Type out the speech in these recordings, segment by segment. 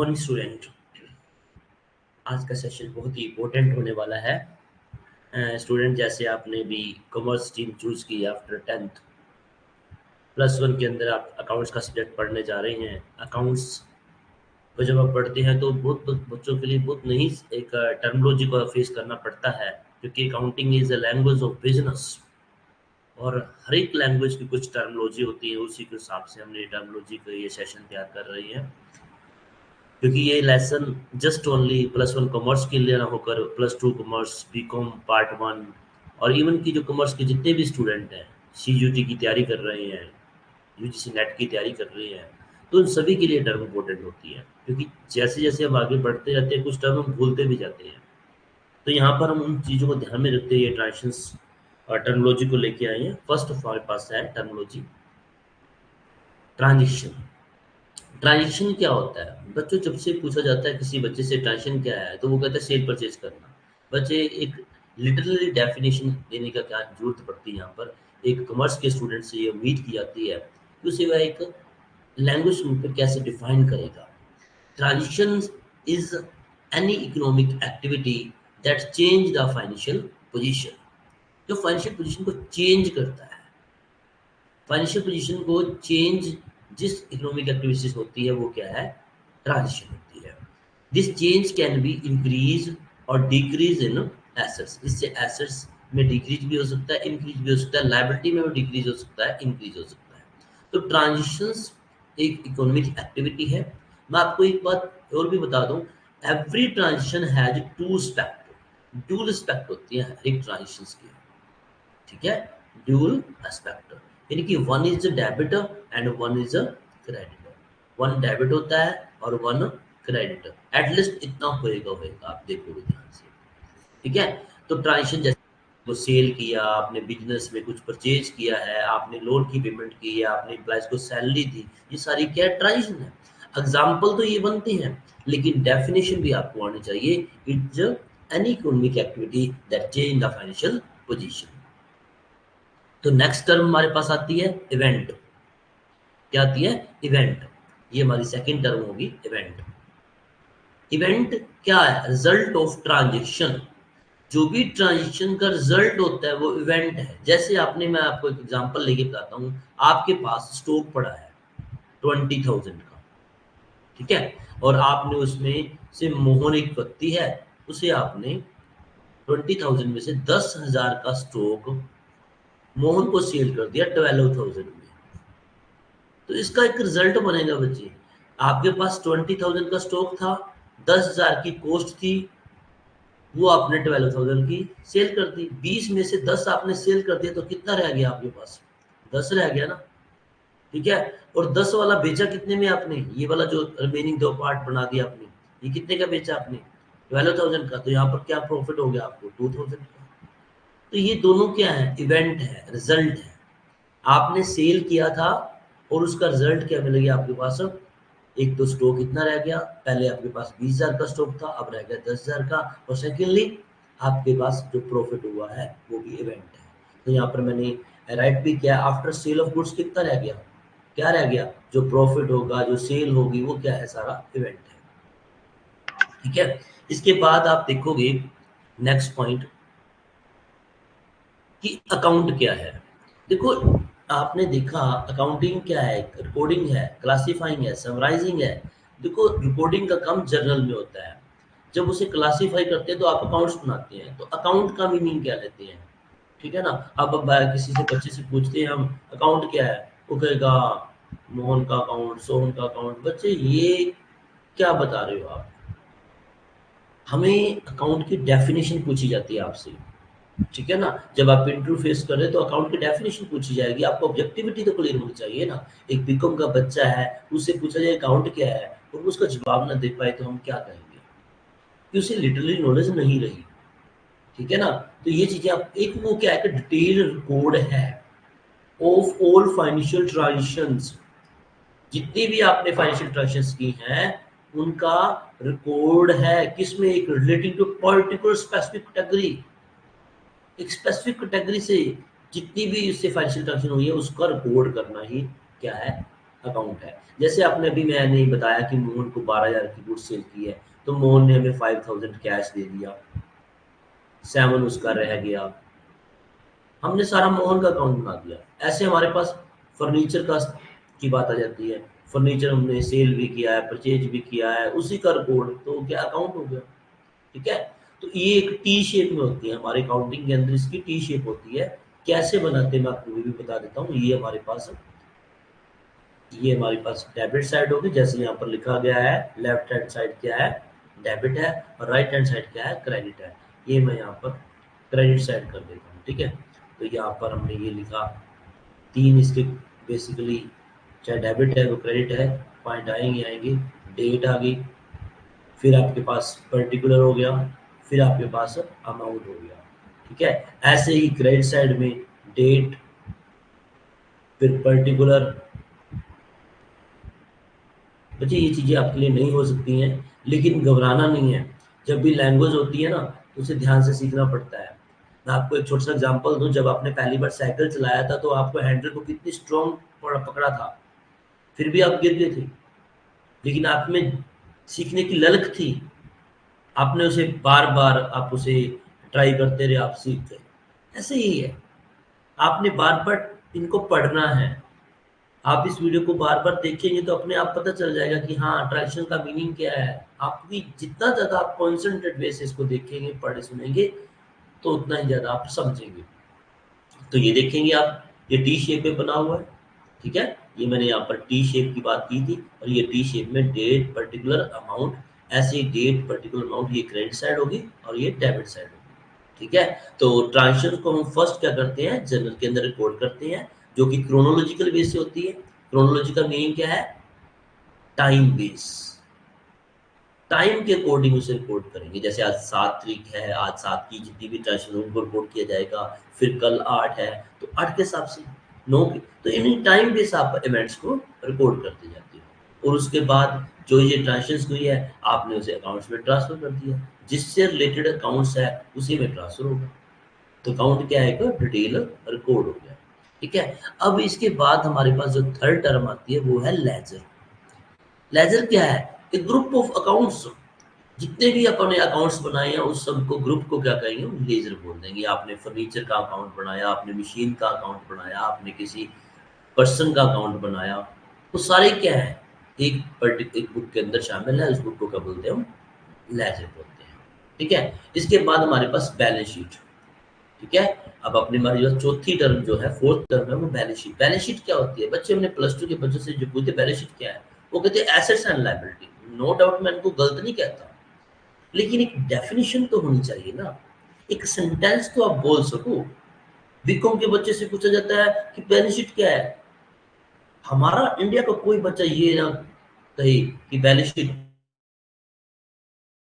Morning student. आज का session बहुत ही इम्पोर्टेंट होने वाला है। स्टूडेंट, जैसे आपने भी कॉमर्स स्ट्रीम चूज की आफ्टर 10th, +1 के अंदर आप अकाउंट्स का सब्जेक्ट पढ़ने जा रहे हैं। अकाउंट्स को जब आप पढ़ते हैं तो बहुत बच्चों के लिए बहुत नई एक टर्मिनोलॉजी को फेस करना पड़ता है, क्योंकि accounting is a language of business और हर एक लैंग्वेज की कुछ टर्मिनोलॉजी होती है। उसी के हिसाब से हमने टर्मिनोलॉजी का ये सेशन तैयार कर रही है, क्योंकि ये लेसन जस्ट ओनली +1 कॉमर्स के लिए ना होकर +2 कॉमर्स, बीकॉम पार्ट 1 और इवन की जो कॉमर्स के जितने भी स्टूडेंट हैं, सीयूटी की तैयारी कर रहे हैं, यूजीसी नेट की तैयारी कर रहे हैं, तो उन सभी के लिए टर्म इंपॉर्टेंट होती है। क्योंकि जैसे जैसे हम आगे बढ़ते जाते हैं कुछ टर्म हम भूलते भी जाते हैं। तो यहाँ पर हम उन चीज़ों को ध्यान में रखते हुए ट्रांजिशंस और टर्मिनोलॉजी को लेके आए हैं। फर्स्ट ऑफ हमारे पास है टर्मिनोलॉजी ट्रांजिशन। ट्रांजिशन क्या होता है बच्चों? जब से पूछा जाता है किसी बच्चे से ट्रांजिशन क्या है, तो वो कहता है सेल परचेज करना। बच्चे एक लिटरली डेफिनेशन देने का क्या जरूरत पड़ती है? यहाँ पर एक कॉमर्स के स्टूडेंट से ये उम्मीद की जाती है कि उसे वह एक लैंग्वेज में कैसे डिफाइन करेगा। Transition is any economic activity that change the financial position, जो फाइनेंशियल पोजीशन को चेंज करता है। फाइनेंशियल पोजीशन को चेंज जिस इकोनॉमिक एक्टिविटीज होती है वो क्या है? ट्रांजिशन होती है। This change can be increase और डिक्रीज इन एसेट्स। इससे एसेट्स में डिक्रीज भी हो सकता है, इंक्रीज भी हो सकता है, लायबिलिटी में भी डिक्रीज हो सकता है, इंक्रीज हो सकता है। तो ट्रांजिशंस एक इकोनॉमिक एक्टिविटी है। मैं आपको एक बात और भी बता दूं, every transition has to aspect. Dual aspect होती है हर एक ट्रांजिशंस की, ठीक है? ड्यूल एस्पेक्ट यानी कि one is a debit and one is a credit. One debit होता है और वन क्रेडिट। एटलीस्ट इतना होएगा आप देखोगे ध्यान से, ठीक है? तो ट्रांजिशन जैसे वो सेल किया, आपने बिजनेस में कुछ परचेज किया है, आपने लोन की पेमेंट की है, आपने एम्प्लॉयज को सैलरी दी, ये सारी क्या ट्रांजिशन है? एग्जाम्पल तो ये बनते हैं, लेकिन डेफिनेशन भी आपको आनी चाहिए। It's any economic activity that change the financial position. तो नेक्स्ट टर्म हमारे पास आती है इवेंट। क्या आती है? इवेंट। ये हमारी सेकंड टर्म होगी इवेंट। इवेंट क्या है? Result of transaction. जो भी ट्रांजेक्शन का रिजल्ट होता है वो इवेंट है। जैसे आपने, मैं आपको एक एग्जांपल लेके बताता हूँ। आपके पास स्टॉक पड़ा है 20,000 का, ठीक है? और आपने उसमें से मोहन एक व्यक्ति है, उसे आपने 20,000 में से 10,000 का स्टॉक मोहन को सेल कर दिया 12,000 में। तो इसका एक रिजल्ट बनेगा बच्चे। आपके पास 20,000 का स्टॉक था, 10,000 की कॉस्ट थी, वो आपने 12,000 की सेल कर दी। 20 में से 10 आपने सेल कर दिया, तो कितना रह गया आपके पास? 10 रह गया ना, ठीक है? और 10 वाला बेचा कितने में आपने? ये वाला जो रिमेनिंग 2 पार्ट बना दिया आपने, ये कितने का बेचा आपने? 12,000 का। तो यहाँ पर क्या प्रॉफिट हो गया आपको? 2,000 का। तो ये दोनों क्या है? इवेंट है, रिजल्ट है। आपने सेल किया था और उसका रिजल्ट क्या मिल गया आपके पास? एक तो स्टॉक इतना रह गया, पहले आपके पास 20,000 का स्टॉक था, अब रह गया 10,000 का। और सेकेंडली आपके पास जो प्रॉफिट हुआ है वो भी इवेंट है। तो यहाँ पर मैंने राइट भी किया, आफ्टर सेल ऑफ गुड्स कितना रह गया? क्या रह गया? जो प्रॉफिट होगा, जो सेल होगी, वो क्या है? सारा इवेंट है, ठीक है? इसके बाद आप देखोगे नेक्स्ट पॉइंट कि अकाउंट क्या है। देखो, आपने देखा अकाउंटिंग क्या है? रिकॉर्डिंग है, क्लासिफाइंग है, समराइजिंग है। देखो, रिकॉर्डिंग का काम जर्नल में होता है, जब उसे क्लासिफाई करते हैं तो आप अकाउंट्स बनाते हैं। तो अकाउंट का मीनिंग क्या लेते हैं, ठीक है ना? अब किसी से बच्चे से पूछते हैं हम अकाउंट क्या है, वो कहेगा मोहन का अकाउंट, सोहन का अकाउंट। बच्चे ये क्या बता रहे हो आप? हमें अकाउंट की डेफिनेशन पूछी जाती है आपसे, ठीक है ना? जब आप इंटरव्यू फेस कर रहे हैं तो अकाउंट की डेफिनेशन पूछी जाएगी, आपको ऑब्जेक्टिविटी तो क्लियर होनी चाहिए ना। एक बीकॉम का बच्चा है, उससे पूछा जाए अकाउंट क्या है, और वो उसका जवाब ना दे पाए तो हम क्या कहेंगे? कि उसे लिटरली नॉलेज नहीं रही, ठीक है ना? तो ये चीजें आप, एक वो क्या है कि डिटेल रिकॉर्ड है ऑफ ऑल फाइनेंशियल ट्रांजेक्शंस। जितनी भी आपने फाइनेंशियल ट्रांजेक्शंस की हैं उनका रिकॉर्ड है, किसमें? एक relating to particular specific category. एक स्पेसिफिक कैटेगरी से जितनी भी इससे फाइनेंशियल ट्रांजेक्शन हुई है उसका रिकॉर्ड करना ही क्या है? अकाउंट है। जैसे आपने अभी मैंने बताया कि मोहन को 12,000 की गुड्स सेल की है, तो मोहन ने हमें 5,000 कैश दे दिया, 7 उसका रह गया, हमने सारा मोहन का अकाउंट बना दिया। ऐसे हमारे पास फर्नीचर का की बात आ जाती है, फर्नीचर हमने सेल भी किया है, परचेज भी किया है, उसी का रिकॉर्ड तो क्या अकाउंट हो गया। ठीक है, तो ये एक टी शेप में होती है हमारे अकाउंटिंग के अंदर, इसकी टी शेप होती है। कैसे बनाते हैं मैं आपको ये भी बता देता हूँ। ये हमारे पास डेबिट साइड होगी, जैसे यहाँ पर लिखा गया है। लेफ्ट हैंड साइड क्या है, डेबिट है, और राइट हैंड साइड क्या है, क्रेडिट है। ये मैं यहाँ पर क्रेडिट साइड कर देता हूँ। ठीक है, तो यहाँ पर हमने ये लिखा, तीन इसके बेसिकली, चाहे डेबिट है वो क्रेडिट है, पॉइंट आएंगे आएंगे, डेट आ गई, फिर आपके पास पर्टिकुलर हो गया, फिर आपके पास अमाउंट हो गया। ठीक है, ऐसे ही क्रेडिट साइड में डेट, फिर पर्टिकुलर। बच्चे ये चीज़ें आपके लिए नहीं हो सकती हैं, लेकिन घबराना नहीं है। जब भी लैंग्वेज होती है ना, तो उसे ध्यान से सीखना पड़ता है। मैं आपको एक छोटा सा एग्जांपल दूं, जब आपने पहली बार साइकिल चलाया था तो आपको हैंडल को कितनी स्ट्रॉन्ग पकड़ा था, फिर भी आप गिर गए थे, लेकिन आप में सीखने की ललक थी। आपने उसे बार बार आप उसे ट्राई करते रहे, आप सीख गए। ऐसे ही है, आपने बार बार इनको पढ़ना है। आप इस वीडियो को बार बार देखेंगे तो अपने आप पता चल जाएगा कि हाँ, ट्रांजिशन का मीनिंग क्या है। आपकी जितना ज़्यादा आप कॉन्सेंट्रेट वे से इसको देखेंगे, पढ़े सुनेंगे, तो उतना ही ज़्यादा आप समझेंगे। तो ये देखेंगे आप, ये टी शेप में बना हुआ है। ठीक है, ये मैंने यहाँ पर टी शेप की बात की थी, और ये टी शेप में डेट पर्टिकुलर अमाउंट, ऐसे ही डेट पर्टिकुलर अमाउंट, ये क्रेडिट साइड होगी और ये डेबिट साइड होगी। ठीक है, तो ट्रांजेक्शन को हम फर्स्ट क्या करते हैं, जर्नल के अंदर रिकॉर्ड करते हैं, जो कि क्रोनोलॉजिकल बेस से होती है। क्रोनोलॉजिकल मीनिंग क्या है, टाइम बेस, टाइम के अकॉर्डिंग उसे रिपोर्ट करेंगे। जैसे आज 7 तारीख है, आज 7 की जितनी भी ट्रांजेक्शन उनको रिपोर्ट किया जाएगा। फिर कल 8 है, तो 8 के हिसाब से 9 की, तो इन टाइम बेस आप इवेंट्स को रिपोर्ट करते जाते हो। और उसके बाद जो ये ट्रांजेक्शन हुई है, आपने उसे अकाउंट्स में ट्रांसफर कर दिया, जिससे रिलेटेड अकाउंट्स है उसी में ट्रांसफर होगा। तो अकाउंट क्या है, डिटेल रिकॉर्ड हो गया। ठीक है, अब इसके बाद हमारे पास जो थर्ड टर्म आती है वो है लेजर। लेजर क्या है, एक ग्रुप ऑफ अकाउंट्स। जितने भी अपने अकाउंट्स बनाए हैं उस सबको, ग्रुप को क्या कहेंगे, हम लेजर बोल देंगे। आपने फर्नीचर का अकाउंट बनाया, आपने मशीन का अकाउंट बनाया, आपने किसी पर्सन का अकाउंट बनाया, वो सारे क्या है, एक बुक के अंदर शामिल है। उस बुक को क्या बोलते हैं हम, लेजर बोलते हैं। ठीक है, इसके बाद हमारे पास बैलेंस शीट। ठीक है, अब अपनी हमारी जो चौथी टर्म जो है, फोर्थ टर्म है, वो बैलेंस शीट। बैलेंस शीट क्या होती है बच्चे, हमने प्लस टू के बच्चों से जो पूछते बैलेंस शीट क्या है, वो कहते हैं assets and liability. No doubt, मैं इनको गलत नहीं कहता, लेकिन एक डेफिनेशन तो होनी चाहिए ना, एक सेंटेंस तो आप बोल सको। बीकॉम के बच्चे से पूछा जाता है कि बैलेंस शीट क्या है, हमारा इंडिया का कोई बच्चा ये ना कहे कि बैलेंस शीट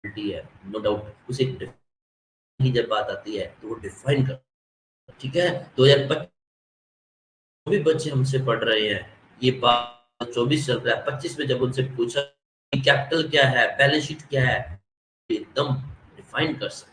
है। नो डाउट उसे की जब बात आती है तो वो डिफाइन कर। ठीक है, 2025 भी बच्चे हमसे पढ़ रहे हैं, ये बात 24 चल रहा है, 25 में जब उनसे पूछा कि कैपिटल क्या है, बैलेंस शीट क्या है, एकदम डिफाइन कर सके।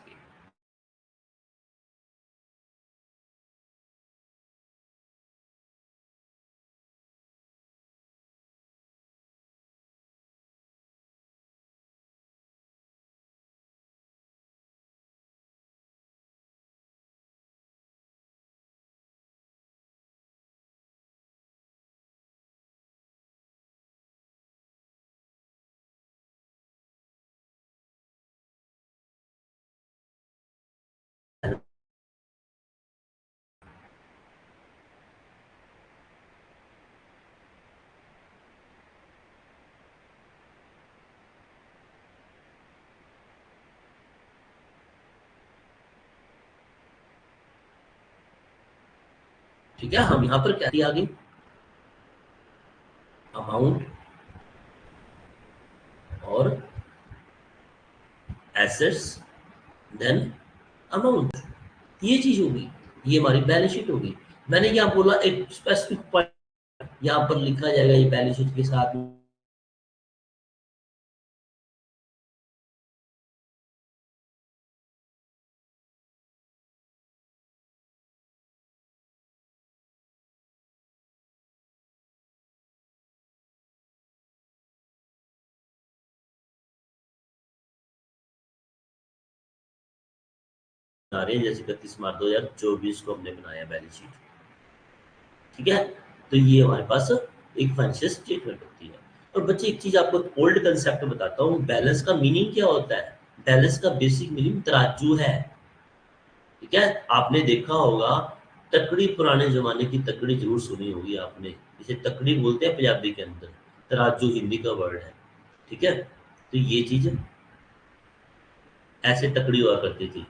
ठीक है, हम यहाँ पर क्या दिया आगे, अमाउंट और एसेट्स, देन अमाउंट, ये चीज होगी, ये हमारी बैलेंस शीट होगी। मैंने यहाँ बोला एक स्पेसिफिक पॉइंट, यहाँ पर लिखा जाएगा ये बैलेंस शीट के साथ बना रहे हैं, जैसे 31 मार्च 2024 को हमने बनाया बैलेंस शीट, ठीक है। तो ये हमारे पास एक फाइनेंशियल स्टेटमेंट होती है। और बच्चे एक चीज आपको ओल्ड कंसेप्ट बताता हूँ, बैलेंस का मीनिंग क्या होता है। बैलेंस का बेसिक मीनिंग तराजू है, ठीक है। आपने देखा होगा तकड़ी, पुराने जमाने की तकड़ी जरूर सुनी होगी आपने, इसे तकड़ी बोलते हैं पंजाबी के अंदर, तराजू हिंदी का वर्ड है, ठीक है। तो ये चीज ऐसे तकड़ी हुआ करती थी,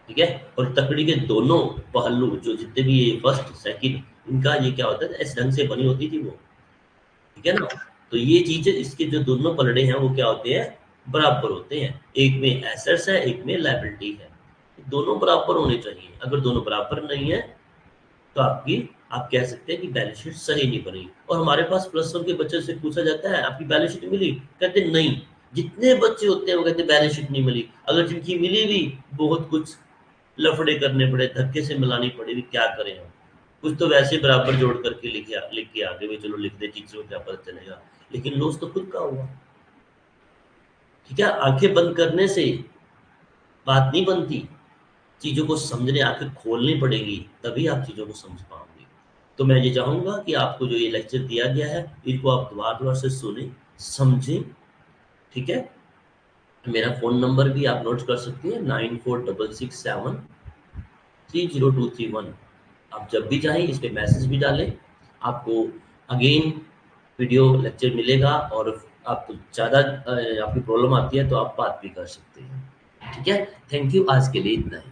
ठीक है। और तकड़ी के दोनों पहलू जो जितने भी ये फर्स्ट सेकंड, इनका ये क्या होता है, इस ढंग से बनी होती थी वो, ठीक है ना। तो ये चीज, इसके जो दोनों पलड़े हैं वो क्या होते हैं, बराबर होते हैं। एक में एसेट्स है, एक में लायबिलिटी है, दोनों बराबर होने चाहिए। अगर दोनों बराबर नहीं है तो आप कह सकते हैं कि बैलेंस शीट सही नहीं बनी। और हमारे पास प्लस वन के बच्चे से पूछा जाता है आपकी बैलेंस शीट मिली, कहते नहीं। जितने बच्चे होते हैं वो कहते बैलेंस शीट नहीं मिली। अगर जिनकी मिली भी, बहुत कुछ लफड़े करने पड़े, धक्के से मिलानी पड़ी, भी क्या करें हम। कुछ तो वैसे बराबर जोड़ करके लिख के आ गए, भाई चलो लिख दे, टीचर को क्या पता चलेगा, लेकिन लॉस तो खुद का हुआ, ठीक है। आंखें बंद करने से बात नहीं बनती, चीज़ों को समझने आंखें खोलनी पड़ेगी, तभी आप चीज़ों को समझ पाओगे। तो मैं ये चाहूँगा कि आपको जो ये लेक्चर दिया गया है, इनको आप दोबारा से सुनें, समझें, ठीक है। मेरा फ़ोन नंबर भी आप नोट कर सकते हैं, 9466730231। आप जब भी चाहें इस पे मैसेज भी डालें, आपको अगेन वीडियो लेक्चर मिलेगा। और आपको ज़्यादा आपकी प्रॉब्लम आती है तो आप बात भी कर सकते हैं, ठीक है। थैंक यू, आज के लिए इतना ही।